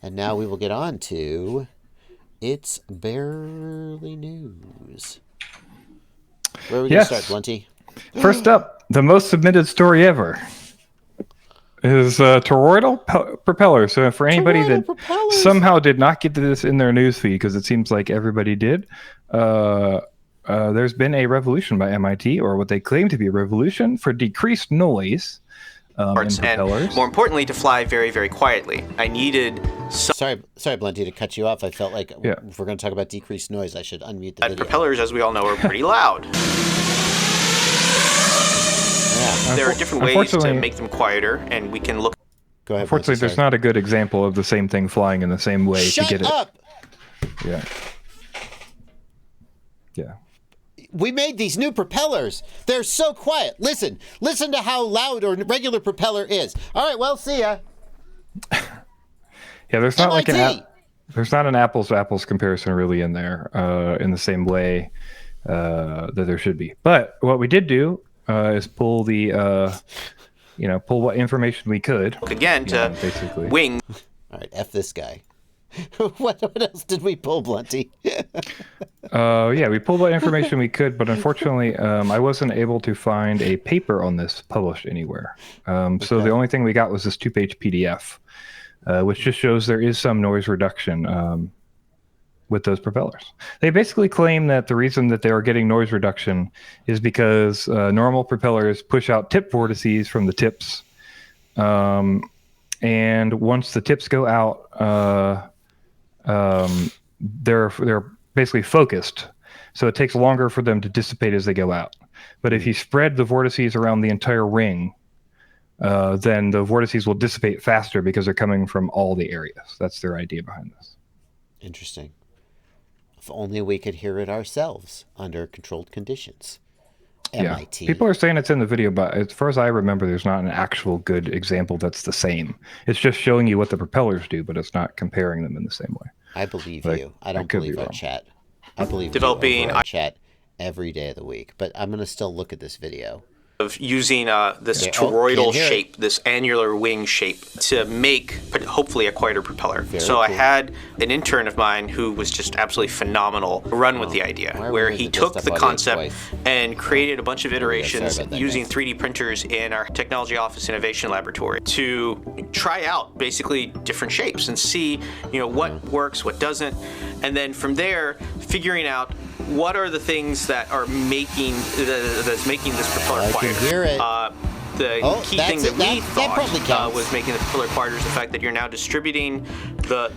And now we will get on to It's Barely News. Where are we going to start, Blunty? First up, the most submitted story ever is toroidal propellers. So for anybody that somehow did not get to this in their newsfeed, because it seems like everybody did, there's been a revolution by MIT, or what they claim to be a revolution, for decreased noise in propellers. And more importantly, to fly very, very quietly. I needed Sorry, Blunty, to cut you off. I felt like if we're going to talk about decreased noise, I should unmute the video. Propellers, as we all know, are pretty loud. There are different ways to make them quieter, and we can look. Go ahead. Unfortunately, there's not a good example of the same thing flying in the same way to get up! Yeah. Yeah. We made these new propellers. They're so quiet. Listen to how loud a regular propeller is. All right, well, see ya. Yeah, there's not there's not an apples to apples comparison really in there in the same way that there should be. But what we did do is pull pull what information we could. Again, to basically wing. All right, F this guy. What else did we pull, Blunty? We pulled what information we could, but unfortunately, I wasn't able to find a paper on this published anywhere. So the only thing we got was this 2-page PDF, which just shows there is some noise reduction with those propellers. They basically claim that the reason that they are getting noise reduction is because normal propellers push out tip vortices from the tips. And once the tips go out, they're basically focused. So it takes longer for them to dissipate as they go out. But if you spread the vortices around the entire ring, then the vortices will dissipate faster because they're coming from all the areas. That's their idea behind this. Interesting. If only we could hear it ourselves under controlled conditions. MIT. Yeah. People are saying it's in the video, but as far as I remember, there's not an actual good example that's the same. It's just showing you what the propellers do, but it's not comparing them in the same way. I believe you. I don't believe our chat. I believe developing our chat every day of the week, but I'm going to still look at this video. Of using this toroidal shape, this annular wing shape, to make hopefully a quieter propeller. So I had an intern of mine who was just absolutely phenomenal run with the idea, where he took the concept and created a bunch of iterations using 3D printers in our Technology Office Innovation Laboratory to try out basically different shapes and see what works, what doesn't, and then from there figuring out what are the things that are making this propeller quieter. I can hear it. The key thing that we thought was making the propeller quieter is the fact that you're now distributing the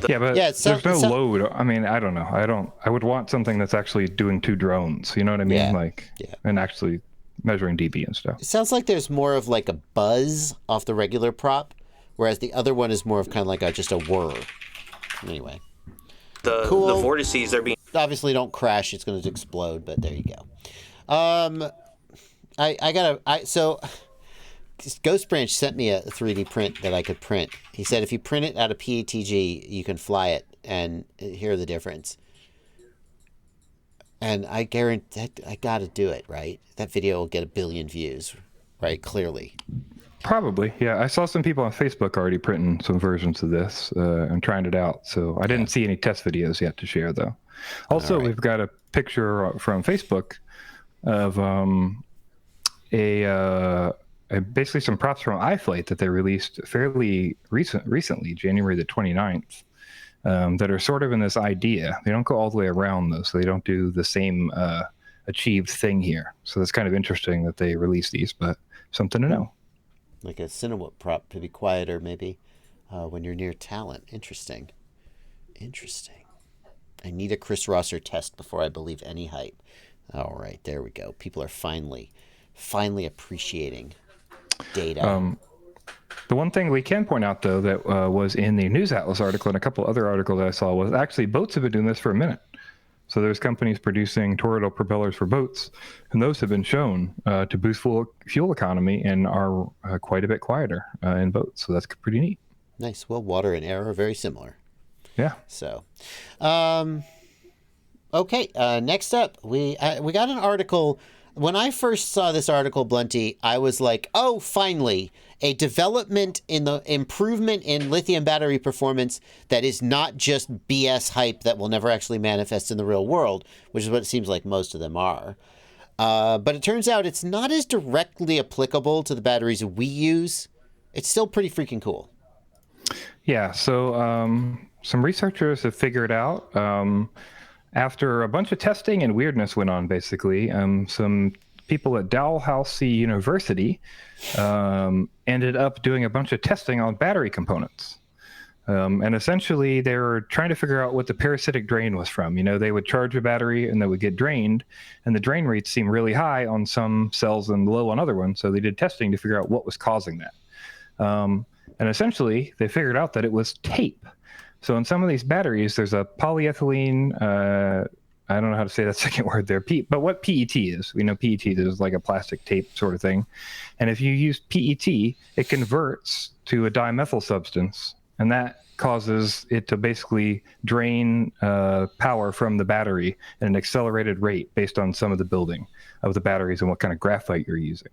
there's no load. I mean, I don't know. I would want something that's actually doing 2 drones. You know what I mean? And actually measuring dB and stuff. It sounds like there's more of like a buzz off the regular prop, whereas the other one is more of kind of like just a whir. Anyway. The vortices, they're being... Obviously don't crash, it's going to explode, but there you go. So Ghost Branch sent me a 3D print that I could print. He said if you print it out of PETG, you can fly it and hear the difference. And I guarantee I got to do it, right? That video will get 1 billion views, right? Clearly. Probably, yeah. I saw some people on Facebook already printing some versions of this and trying it out. So I didn't see any test videos yet to share, though. Also, we've got a picture from Facebook of basically some props from iFlight that they released fairly recently, January the 29th, that are sort of in this idea. They don't go all the way around, though, so they don't do the same achieved thing here. So that's kind of interesting that they release these, but something to know. Like a Cinewood prop to be quieter, maybe, when you're near talent. Interesting. I need a Chris Rosser test before I believe any hype. All right, there we go. People are finally appreciating data. The one thing we can point out, though, that was in the News Atlas article and a couple other articles I saw was actually boats have been doing this for a minute. So there's companies producing toroidal propellers for boats, and those have been shown to boost fuel economy and are quite a bit quieter in boats. So that's pretty neat. Nice. Well, water and air are very similar. Yeah. So, okay. Next up, we got an article When I first saw this article, Blunty, I was like, oh, finally, a development in the improvement in lithium battery performance that is not just BS hype that will never actually manifest in the real world, which is what it seems like most of them are. But it turns out it's not as directly applicable to the batteries we use. It's still pretty freaking cool. Yeah, so some researchers have figured out, after a bunch of testing and weirdness went on, basically, some people at Dalhousie University ended up doing a bunch of testing on battery components. And essentially, they were trying to figure out what the parasitic drain was from. They would charge a battery and they would get drained, and the drain rates seem really high on some cells and low on other ones. So they did testing to figure out what was causing that. And essentially, they figured out that it was tape. So in some of these batteries, there's a polyethylene, I don't know how to say that second word there, but what PET is. We know PET is like a plastic tape sort of thing. And if you use PET, it converts to a dimethyl substance, and that causes it to basically drain power from the battery at an accelerated rate based on some of the building of the batteries and what kind of graphite you're using.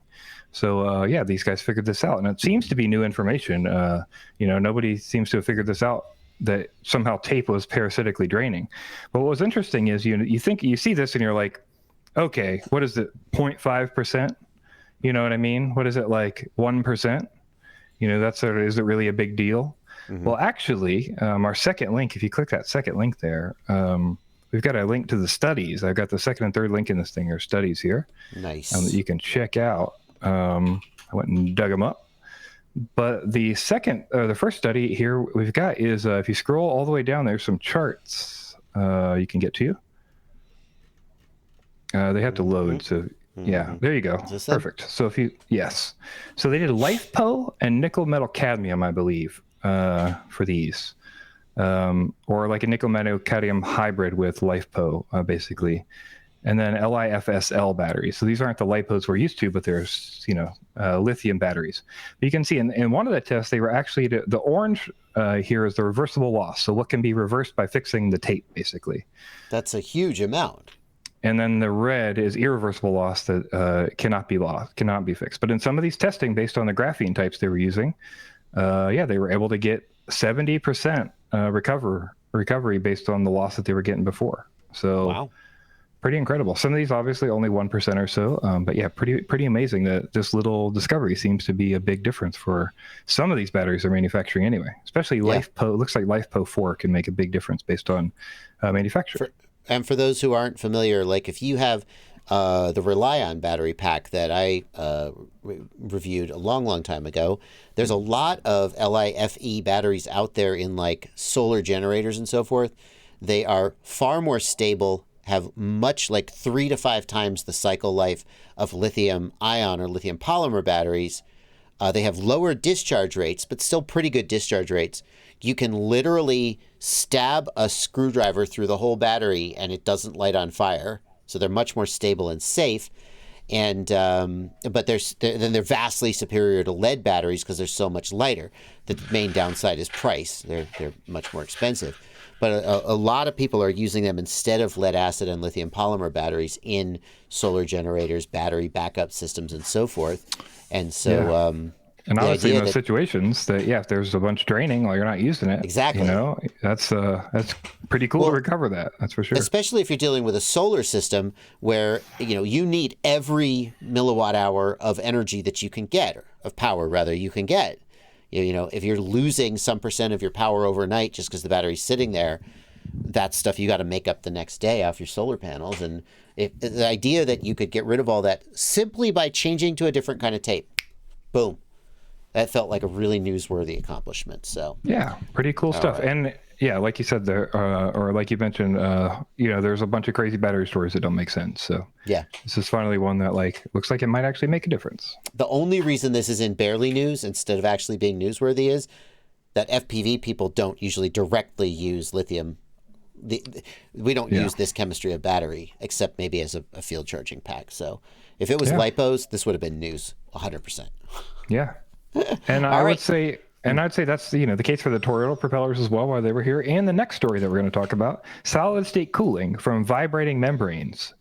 So, yeah, these guys figured this out, and it seems to be new information. Nobody seems to have figured this out, that somehow tape was parasitically draining. But what was interesting is you see this and you're like, okay, what is it, 0.5%? You know what I mean? What is it, like 1%? Is it really a big deal? Mm-hmm. Well, actually, our second link, if you click that second link there, we've got a link to the studies. I've got the second and third link in this thing, or studies here. Nice. That you can check out. I went and dug them up. But the first study here we've got is, if you scroll all the way down, there's some charts you can get to. They have to load, so yeah, there you go. Perfect. So so they did LiFePO and nickel metal cadmium, I believe, for these, or like a nickel metal cadmium hybrid with LiFePO, basically. And then LiFSL batteries. So these aren't the LiPos we're used to, but there's, lithium batteries. But you can see in one of the tests, they were actually, the orange here is the reversible loss. So what can be reversed by fixing the tape, basically. That's a huge amount. And then the red is irreversible loss that cannot be fixed. But in some of these testing, based on the graphene types they were using, they were able to get 70% recovery based on the loss that they were getting before. So. Wow. Pretty incredible. Some of these obviously only 1% or so, but yeah, pretty amazing that this little discovery seems to be a big difference for some of these batteries they're manufacturing anyway. Especially LiFePO. It looks like LiFePO 4 can make a big difference based on manufacturing. And for those who aren't familiar, like if you have the Rely-On battery pack that I reviewed a long time ago, there's a lot of LiFe batteries out there in like solar generators and so forth. They are far more stable, have much like 3 to 5 times the cycle life of lithium ion or lithium polymer batteries. They have lower discharge rates, but still pretty good discharge rates. You can literally stab a screwdriver through the whole battery and it doesn't light on fire. So they're much more stable and safe. And but they're vastly superior to lead batteries because they're so much lighter. The main downside is price. They're much more expensive. But a lot of people are using them instead of lead acid and lithium polymer batteries in solar generators, battery backup systems, and so forth. And so, and honestly, in those situations, if there's a bunch draining while you're not using it, exactly, that's pretty cool to recover that. That's for sure. Especially if you're dealing with a solar system where you need every milliwatt hour of energy that you can get, or of power rather you can get. If you're losing some percent of your power overnight just because the battery's sitting there, that's stuff you got to make up the next day off your solar panels. And the idea that you could get rid of all that simply by changing to a different kind of tape, boom, that felt like a really newsworthy accomplishment. So yeah, pretty cool stuff. Right. And yeah, like you said there, or like you mentioned, there's a bunch of crazy battery stories that don't make sense. So yeah, this is finally one that looks like it might actually make a difference. The only reason this is in barely news instead of actually being newsworthy is that FPV people don't usually directly use lithium. We don't use this chemistry of battery except maybe as a field charging pack. So if it was LiPos, this would have been news 100%. Yeah. And I would say And I'd say that's the case for the toroidal propellers as well while they were here. And the next story that we're going to talk about, solid state cooling from vibrating membranes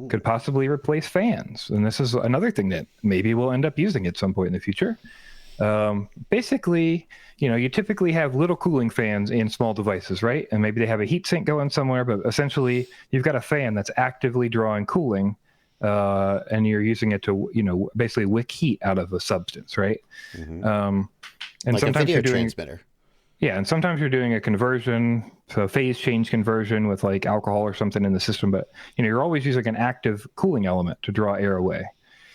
could possibly replace fans. And this is another thing that maybe we'll end up using at some point in the future. Basically, you typically have little cooling fans in small devices, right? And maybe they have a heat sink going somewhere, but essentially you've got a fan that's actively drawing cooling, and you're using it to, basically wick heat out of a substance, right? Mm-hmm. And like sometimes a video you're doing, transmitter. Yeah, and sometimes you're doing a conversion, so phase change conversion with like alcohol or something in the system, but you're always using an active cooling element to draw air away.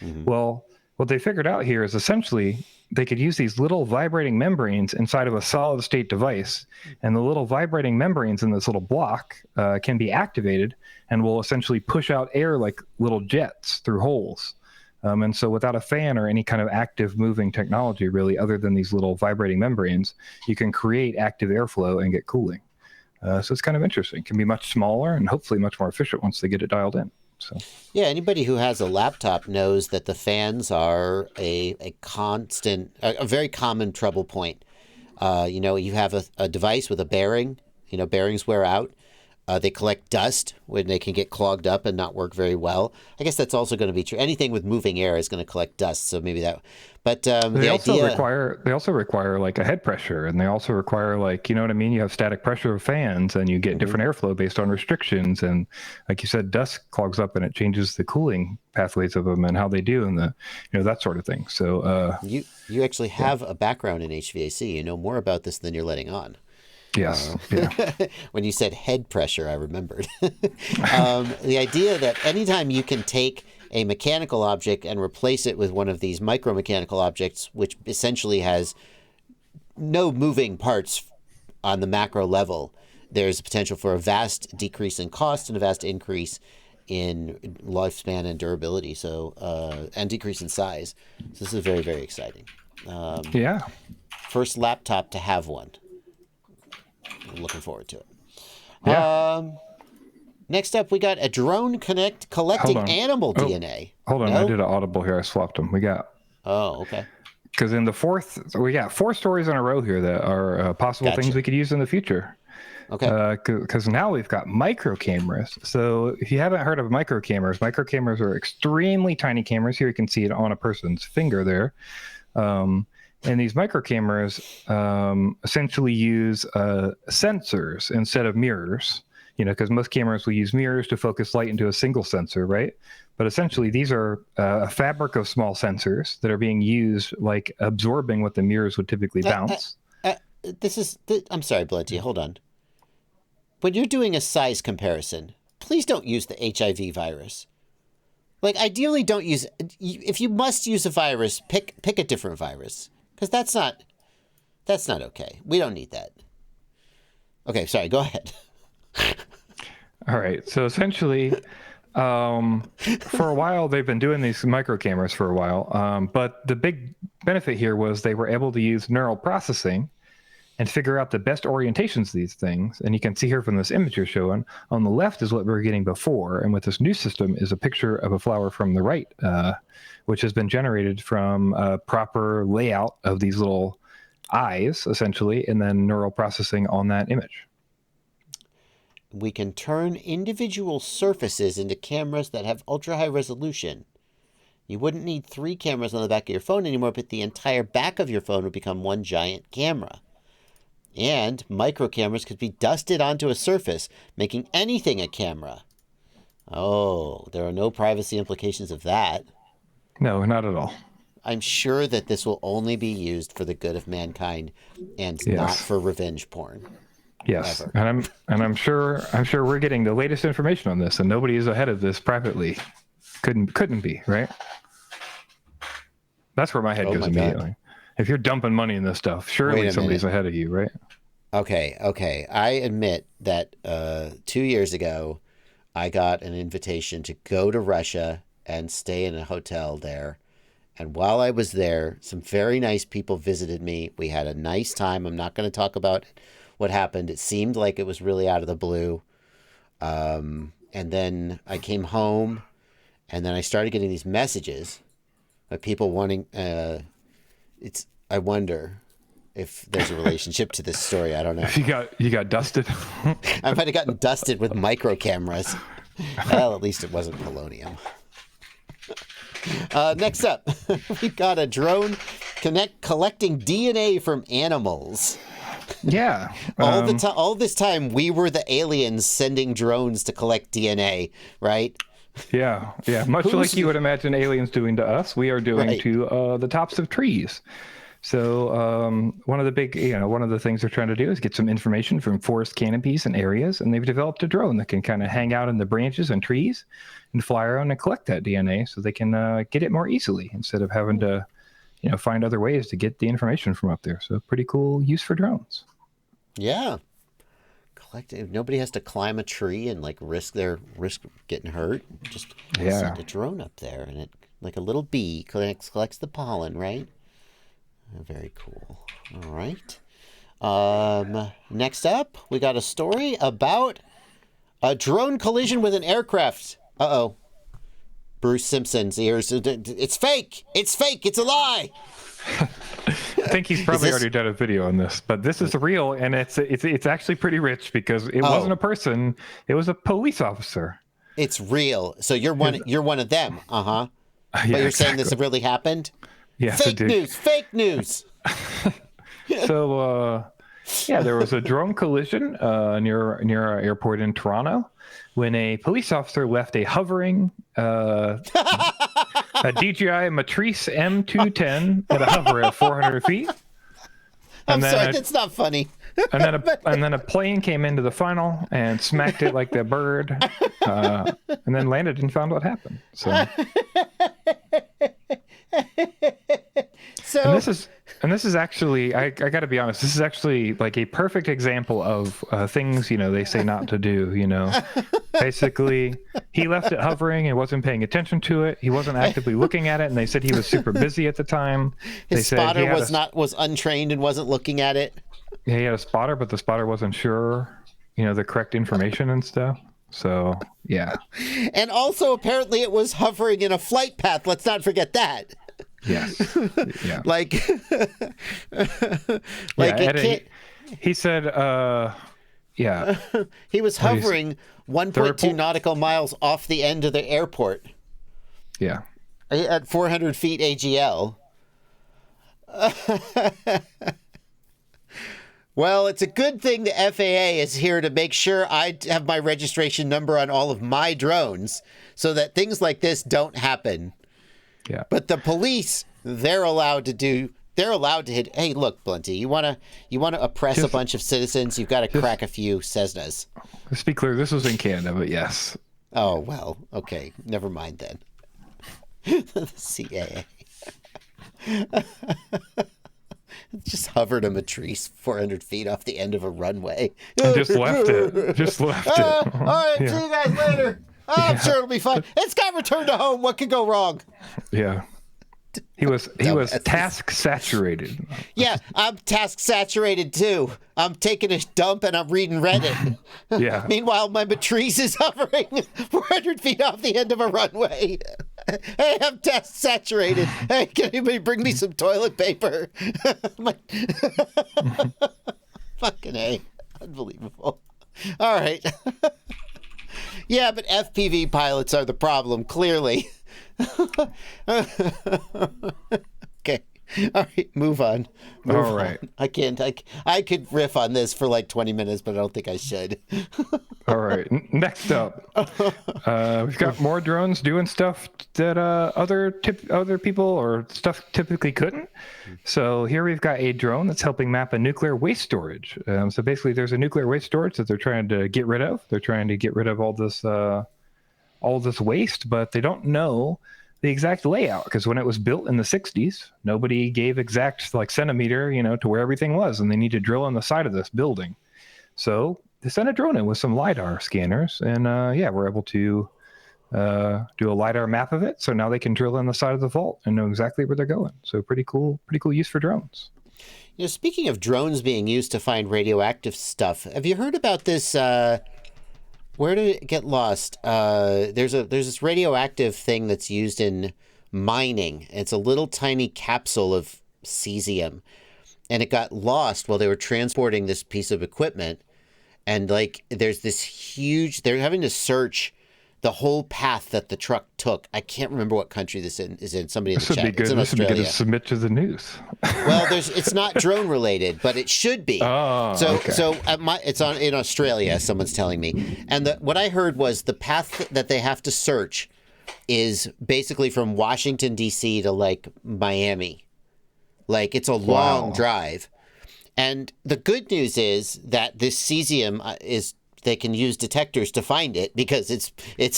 Mm-hmm. Well, what they figured out here is essentially they could use these little vibrating membranes inside of a solid state device, and the little vibrating membranes in this little block can be activated and will essentially push out air like little jets through holes. And so without a fan or any kind of active moving technology, really, other than these little vibrating membranes, you can create active airflow and get cooling. So it's kind of interesting. It can be much smaller and hopefully much more efficient once they get it dialed in. So yeah, anybody who has a laptop knows that the fans are a constant, a very common trouble point. You have a device with a bearing. Bearings wear out. They collect dust when they can get clogged up and not work very well. I guess that's also going to be true. Anything with moving air is going to collect dust. So maybe that. But they also require like a head pressure, and they also require like, you have static pressure of fans, and you get different airflow based on restrictions. And like you said, dust clogs up, and it changes the cooling pathways of them and how they do, and that sort of thing. So you actually have a background in HVAC. You know more about this than you're letting on. Yes. Yeah. When you said head pressure, I remembered. The idea that anytime you can take a mechanical object and replace it with one of these micromechanical objects, which essentially has no moving parts on the macro level, there's a potential for a vast decrease in cost and a vast increase in lifespan and durability. So, and decrease in size. So this is very, very exciting. Yeah. First laptop to have one. I'm looking forward to it. Yeah. Next up, we got a drone collecting animal DNA. Hold on, I did an audible here. I swapped them. We got. Oh, okay. Because we got 4 stories in a row here that are possible things we could use in the future. Okay. Because now we've got micro cameras. So if you haven't heard of micro cameras are extremely tiny cameras. Here you can see it on a person's finger there. And these micro cameras essentially use sensors instead of mirrors, because most cameras will use mirrors to focus light into a single sensor, right? But essentially, these are a fabric of small sensors that are being used, like absorbing what the mirrors would typically bounce. I'm sorry, Blunty, hold on. When you're doing a size comparison, please don't use the HIV virus. Like, ideally, don't use. If you must use a virus, pick a different virus. Because that's not okay. We don't need that. Okay, sorry, go ahead. All right. So essentially, for a while, they've been doing these micro cameras for a while. But the big benefit here was they were able to use neural processing and figure out the best orientations of these things. And you can see here from this image you're showing, on the left is what we were getting before. And with this new system is a picture of a flower from the right, which has been generated from a proper layout of these little eyes, essentially, and then neural processing on that image. We can turn individual surfaces into cameras that have ultra-high resolution. You wouldn't need 3 cameras on the back of your phone anymore, but the entire back of your phone would become one giant camera. And micro cameras could be dusted onto a surface, making anything a camera. Oh, there are no privacy implications of that. No, not at all. I'm sure that this will only be used for the good of mankind and not for revenge porn. Yes, ever. and I'm sure we're getting the latest information on this, and nobody is ahead of this privately. Couldn't be, right? That's where my head goes immediately. God. If you're dumping money in this stuff, surely somebody's ahead of you, right? Okay. I admit that 2 years ago, I got an invitation to go to Russia and stay in a hotel there. And while I was there, some very nice people visited me. We had a nice time. I'm not going to talk about what happened. It seemed like it was really out of the blue. And then I came home, and then I started getting these messages of people wanting... I wonder if there's a relationship to this story. I don't know. You got dusted. I might have gotten dusted with micro cameras. Well, at least it wasn't polonium. Next up, we've got a drone collecting DNA from animals. Yeah. All this time, we were the aliens sending drones to collect DNA, right? Yeah. Much like you would imagine aliens doing to us, we are doing to the tops of trees. So one of the things they're trying to do is get some information from forest canopies and areas, and they've developed a drone that can kind of hang out in the branches and trees and fly around and collect that DNA, so they can get it more easily instead of having to, find other ways to get the information from up there. So pretty cool use for drones. Yeah. Nobody has to climb a tree and risk getting hurt. Just send a drone up there, and it, like a little bee, collects the pollen, right? Very cool. All right. Next up, we got a story about a drone collision with an aircraft. Uh-oh. Bruce Simpson's ears. It's fake. It's fake. It's a lie. I think he's probably already done a video on this, but this is real, and it's actually pretty rich because it wasn't a person; it was a police officer. It's real. So you're one of them. Uh-huh. But you're saying this really happened? Yes, fake news. Fake news. So there was a drone collision near our airport in Toronto when a police officer left a hovering a DJI Matrice M210 at a hover at 400 feet. I'm sorry, that's not funny. And then a plane came into the funnel and smacked it like the bird, and then landed and found what happened. So and this is actually, I got to be honest, this is actually like a perfect example of things they say not to do. Basically, he left it hovering and wasn't paying attention to it. He wasn't actively looking at it, and they said he was super busy at the time. His spotter was untrained and wasn't looking at it. Yeah, he had a spotter, but the spotter wasn't sure, the correct information and stuff. So, yeah. And also, apparently, it was hovering in a flight path. Let's not forget that. Yes. Yeah. He said, yeah. He was hovering 1.2 nautical miles off the end of the airport. Yeah. At 400 feet AGL. Well, it's a good thing the FAA is here to make sure I have my registration number on all of my drones so that things like this don't happen. Yeah. But the police, they're allowed to hit. Hey, look, Blunty, you want to oppress a bunch of citizens, you've got to crack a few Cesnas. Let's be clear, this was in Canada, but yes. Oh, well, okay. Never mind then. The CAA. Just hovered a Matrice 400 feet off the end of a runway. And just left it. All right, see you guys later. I'm sure it'll be fine. It's got returned to home. What could go wrong? Yeah. He was task saturated. Yeah, I'm task saturated too. I'm taking a dump and I'm reading Reddit. Yeah. Meanwhile, my Matrice is hovering 400 feet off the end of a runway. Hey, I'm task saturated. Hey, can anybody bring me some toilet paper? Fucking A. Unbelievable. All right. Yeah, but FPV pilots are the problem, clearly. Okay. All right, move on. All right. I can't. I could riff on this for like 20 minutes, but I don't think I should. All right. Next up, we've got more drones doing stuff that other people or stuff typically couldn't. So here we've got a drone that's helping map a nuclear waste storage. So basically, there's a nuclear waste storage that they're trying to get rid of. They're trying to get rid of all this waste, but they don't know the exact layout because when it was built in the 60s, nobody gave exact centimeter, to where everything was, and they need to drill on the side of this building. So they sent a drone in with some LiDAR scanners, and we're able to do a LiDAR map of it. So now they can drill in the side of the vault and know exactly where they're going. So pretty cool use for drones. Speaking of drones being used to find radioactive stuff, have you heard about this? Where did it get lost? There's this radioactive thing that's used in mining. It's a little tiny capsule of cesium. and it got lost while they were transporting this piece of equipment. And like, there's this huge, they're having to search the whole path that the truck took. I can't remember what country this is in. Somebody in the chat. It's in Australia. This would be good to submit to the news. Well, it's not drone related, but it should be. Oh, okay. So it's in Australia. Someone's telling me, and what I heard was the path that they have to search is basically from Washington D.C. to like Miami. Like, it's a long drive. And the good news is that this cesium they can use detectors to find it because it's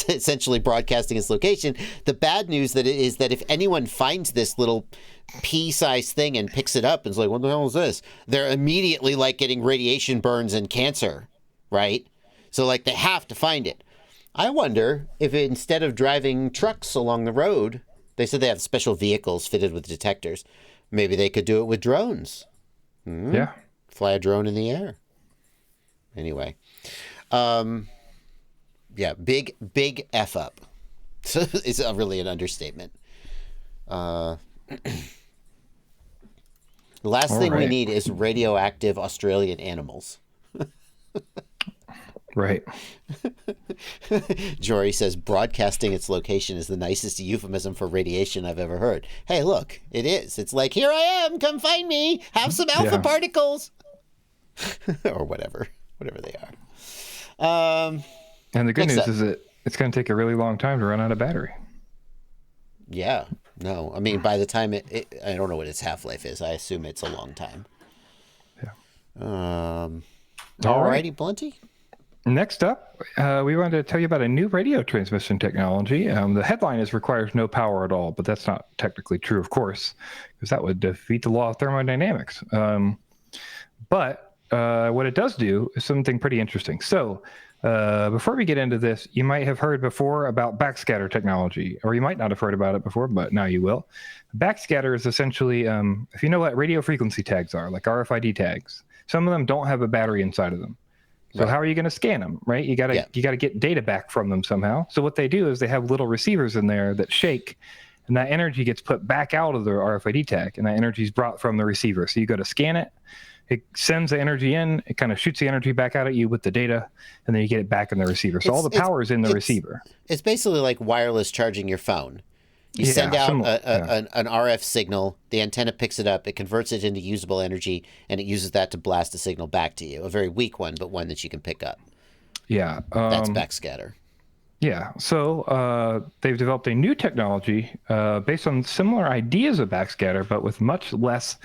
essentially broadcasting its location. The bad news is that if anyone finds this little pea-sized thing and picks it up and is like, what the hell is this? They're immediately like getting radiation burns and cancer, right? So like they have to find it. I wonder if instead of driving trucks along the road, they said they have special vehicles fitted with detectors. Maybe they could do it with drones. Yeah. Fly a drone in the air. Anyway. Yeah, big F up. It's really an understatement. The last thing we need is radioactive Australian animals. Right. Jory says broadcasting its location is the nicest euphemism for radiation I've ever heard. Hey, look, it is. It's like, here I am, come find me, have some alpha particles. Or whatever they are. And the good news is that it's going to take a really long time to run out of battery. Yeah. No, I mean, by the time I don't know what its half-life is. I assume it's a long time. Yeah. Alrighty, Blunty. Next up, we wanted to tell you about a new radio transmission technology. The headline is requires no power at all, but that's not technically true, of course, because that would defeat the law of thermodynamics. But what it does do is something pretty interesting. So before we get into this, you might have heard before about backscatter technology, or you might not have heard about it before, but now you will. Backscatter is essentially, if you know what radio frequency tags are, like RFID tags, some of them don't have a battery inside of them. So how are you going to scan them, right? You got to get data back from them somehow. So what they do is they have little receivers in there that shake, and that energy gets put back out of the RFID tag, and that energy is brought from the receiver. So you go to scan it, it sends the energy in, it kind of shoots the energy back out at you with the data, and then you get it back in the receiver. So all the power is in the receiver. It's basically like wireless charging your phone. You send out an RF signal, the antenna picks it up, it converts it into usable energy, and it uses that to blast a signal back to you. A very weak one, but one that you can pick up. Yeah. That's backscatter. Yeah. So they've developed a new technology based on similar ideas of backscatter, but with much less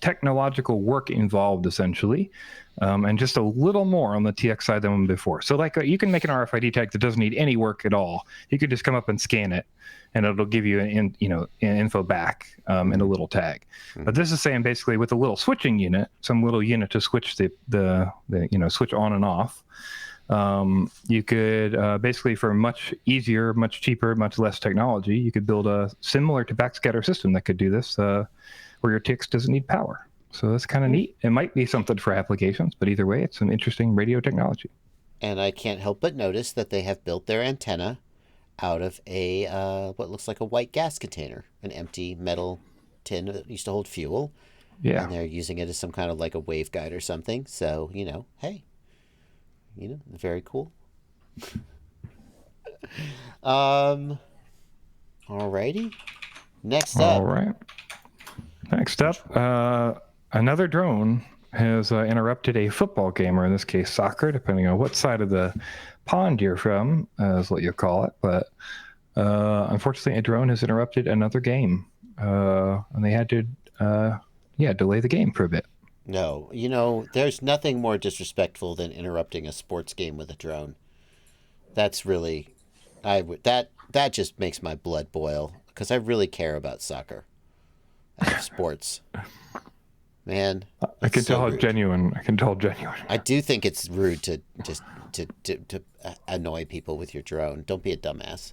technological work involved, essentially, and just a little more on the TX side than before. So like you can make an RFID tag that doesn't need any work at all. You could just come up and scan it, and it'll give you an info back in a little tag. But this is saying basically with a little switching unit, some little unit to switch the switch on and off. You could basically, for much easier, much cheaper, much less technology, you could build a similar to backscatter system that could do this, where your TX doesn't need power. So that's kind of neat. It might be something for applications, but either way, it's some interesting radio technology. And I can't help but notice that they have built their antenna out of a what looks like a white gas container, an empty metal tin that used to hold fuel. Yeah. And they're using it as some kind of like a waveguide or something. So, hey. Very cool. Alrighty. Next up. All right. Next up, another drone has interrupted a football game, or in this case, soccer, depending on what side of the pond you're from, is what you call it. But unfortunately, a drone has interrupted another game, and they had to, delay the game for a bit. No, there's nothing more disrespectful than interrupting a sports game with a drone. That's really, that just makes my blood boil because I really care about soccer and sports. Man, I can tell how genuine. I do think it's rude to just to annoy people with your drone. Don't be a dumbass.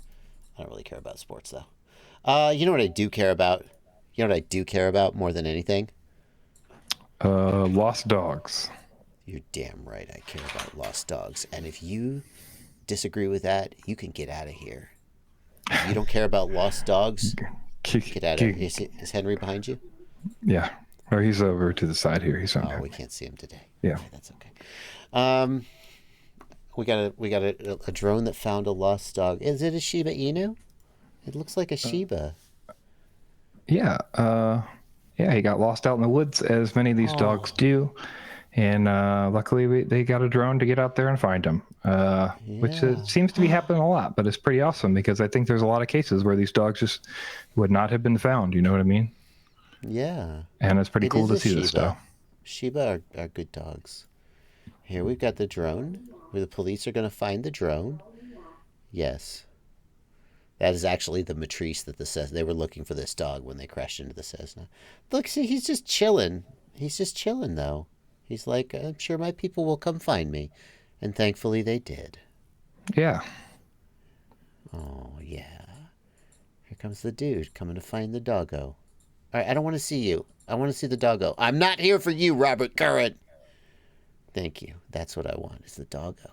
I don't really care about sports though. You know what I do care about? You know what I do care about more than anything? Lost dogs. You're damn right I care about lost dogs. And if you disagree with that, you can get out of here. If you don't care about lost dogs, get out of here. Is Henry behind you? Yeah. Oh, he's over to the side here. He's on. Oh, we can't see him today. Yeah, okay, that's okay. We got a drone that found a lost dog. Is it a Shiba Inu? It looks like a Shiba. Yeah. He got lost out in the woods, as many of these dogs do. And luckily, they got a drone to get out there and find him, which seems to be happening a lot. But it's pretty awesome because I think there's a lot of cases where these dogs just would not have been found. You know what I mean? Yeah. And it's pretty cool to see this stuff. Shiba are good dogs. Here we've got the drone, where the police are going to find the drone. Yes. That is actually the matrice that the Cesna. They were looking for this dog when they crashed into the Cesna. Look, see, he's just chilling. He's just chilling, though. He's like, I'm sure my people will come find me. And thankfully they did. Yeah. Oh, yeah. Here comes the dude coming to find the doggo. All right, I don't want to see you. I want to see the doggo. I'm not here for you, Robert Curran. Thank you. That's what I want, is the doggo.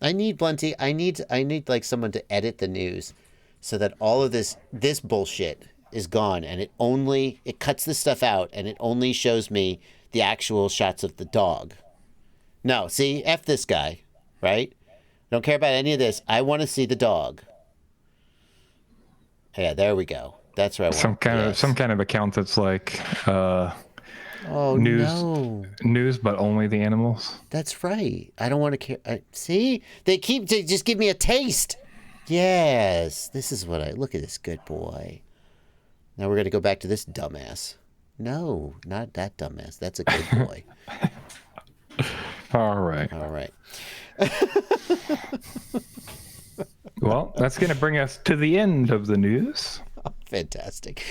I need, Blunty, I need like someone to edit the news so that all of this bullshit is gone and it cuts this stuff out and it only shows me the actual shots of the dog. No, see, F this guy, right? I don't care about any of this. I want to see the dog. Yeah, there we go. That's where I want. Some kind of account that's like news, but only the animals. That's right. I don't want to care. See, they just give me a taste. Yes, this is what look at this good boy. Now we're gonna go back to this dumbass. No, not that dumbass. That's a good boy. All right. Well, that's going to bring us to the end of the news. Fantastic.